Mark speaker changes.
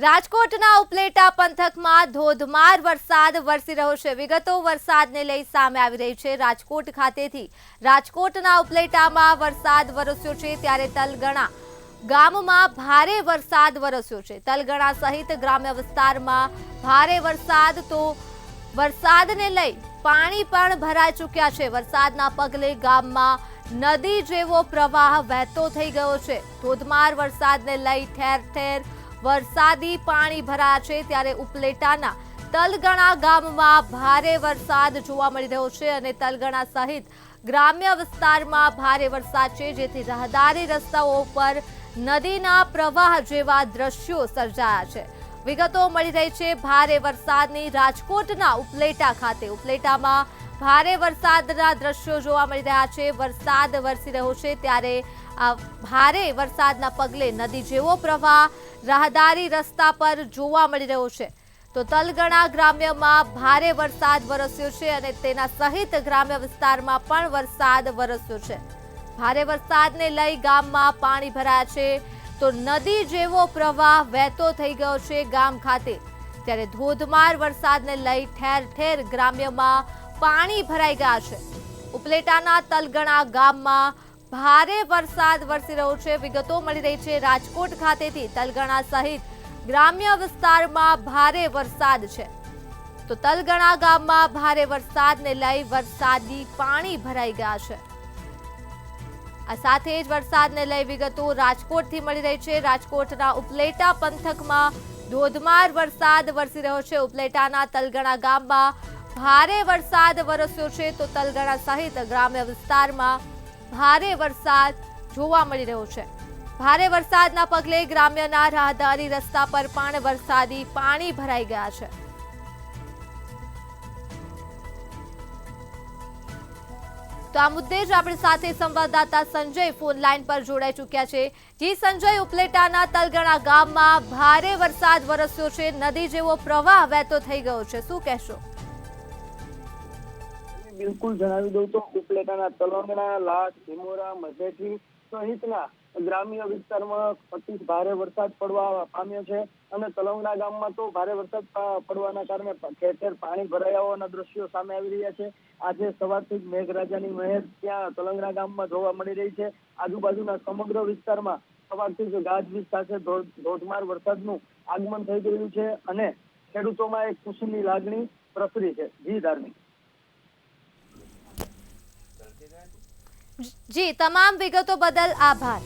Speaker 1: રાજકોટના ઉપલેટા પંથકમાં ધોધમાર વરસાદ વરસી રહ્યો છે। વિગતો વરસાદને લઈ સામે આવી રહી છે। રાજકોટ ખાતેથી રાજકોટના ઉપલેટામાં વરસાદ વરસ્યો છે, ત્યારે તલગણા ગામમાં ભારે વરસાદ વરસ્યો છે। તલગણા સહિત ગ્રામ્ય વિસ્તારમાં ભારે વરસાદ, તો વરસાદને લઈ પાણી પણ ભરાઈ ચૂક્યા છે। વરસાદના પગલે ગામમાં નદી જેવો પ્રવાહ વહેતો થઈ ગયો છે। ધોધમાર વરસાદને લઈ ઠેર ઠેર વરસાદી પાણી ભરાયા છે, ત્યારે ઉપલેટાના તલગણા ગામમાં ભારે વરસાદ જોવા મળી રહ્યો છે અને તલગણા સહિત ગ્રામ્ય વિસ્તારમાં ભારે વરસાદ છે, જેથી રાહદારી રસ્તાઓ પર નદીના પ્રવાહ જેવા દ્રશ્યો સર્જાયા છે। વિગતો મળી રહી છે ભારે વરસાદની। રાજકોટના ઉપલેટા ખાતે ઉપલેટામાં ભારે વરસાદના દ્રશ્યો જોવા મળી રહ્યા છે। વરસાદ વરસી રહ્યો છે, ત્યારે આ ભારે વરસાદના પગલે નદી જેવો પ્રવાહ રાહદારી રસ્તા પર જોવા મળી રહ્યો છે। તો તલગણા ગ્રામ્યમાં ભારે વરસાદ વરસ્યો છે અને તેના સહિત ગ્રામ્ય વિસ્તારમાં પણ વરસાદ વરસ્યો છે। ભારે વરસાદને લઈ ગામમાં પાણી ભરાયા છે, તો નદી જેવો પ્રવાહ વહેતો થઈ ગયો છે ગામ ખાતે। ત્યારે ધોધમાર વરસાદને લઈ ઠેર ઠેર ગ્રામ્યમાં પાણી ભરાઈ ગયા છે। ઉપલેટાના તલગણા ગામમાં ભારે વરસાદ વરસી રહ્યો છે। વિગતો મળી રહી છે રાજકોટ ખાતેથી તલગણા સહિત ગ્રામ્ય વિસ્તારમાં ભારે વરસાદ છે, તો તલગણા ગામમાં ભારે વરસાદને લઈ વરસાદી પાણી ભરાઈ ગયા છે। આ સાથે જ વરસાદને લઈ વિગતો રાજકોટથી મળી રહી છે। રાજકોટના ઉપલેટા પંથકમાં ધોધમાર વરસાદ વરસી રહ્યો છે। ઉપલેટાના તલગણા ગામમાં ભારે વરસાદ વરસ્યો છે, તો તલગણા સહિત ગ્રામ્ય વિસ્તારમાં ભારે વરસાદ જોવા મળી રહ્યો છે। ભારે વરસાદના પગલે ગ્રામ્યના રાહદારી રસ્તા પર પણ વરસાદી પાણી ભરાઈ ગયા છે। તો આ મુદ્દે જ આપણી સાથે સંવાદદાતા સંજય ફોન લાઈન પર જોડાઈ ચૂક્યા છે। જી સંજય, ઉપલેટાના તલગણા ગામમાં ભારે વરસાદ વરસ્યો છે, નદી જેવો પ્રવાહ વહેતો થઈ ગયો છે, શું કહેશો?
Speaker 2: બિલકુલ જણાવી દઉં તો ઉપલેટાના તલંગણા, લાઠ, ભીમોરા, મધેઠી સહિતના ગ્રામ્ય વિસ્તારમાં અતિ ભારે વરસાદ પડવા પામ્યો છે અને તલંગણા ગામમાં તો ભારે વરસાદ પડવાના કારણે ઠેર ઠેર પાણી ભરાયા હોવાના દ્રશ્યો સામે આવી રહ્યા છે। આજે સવારથી જ મેઘરાજાની મહેર ત્યાં તલંગણા ગામમાં જોવા મળી રહી છે। આજુબાજુના સમગ્ર વિસ્તારમાં સવારથી જ ગાજવીજ સાથે ધોધમાર વરસાદનું આગમન થઈ ગયું છે અને ખેડૂતોમાં એક ખુશીની લાગણી પ્રસરી છે। જી ધાર્મિક।
Speaker 1: જી, તમામ વિગતો બદલ આભાર।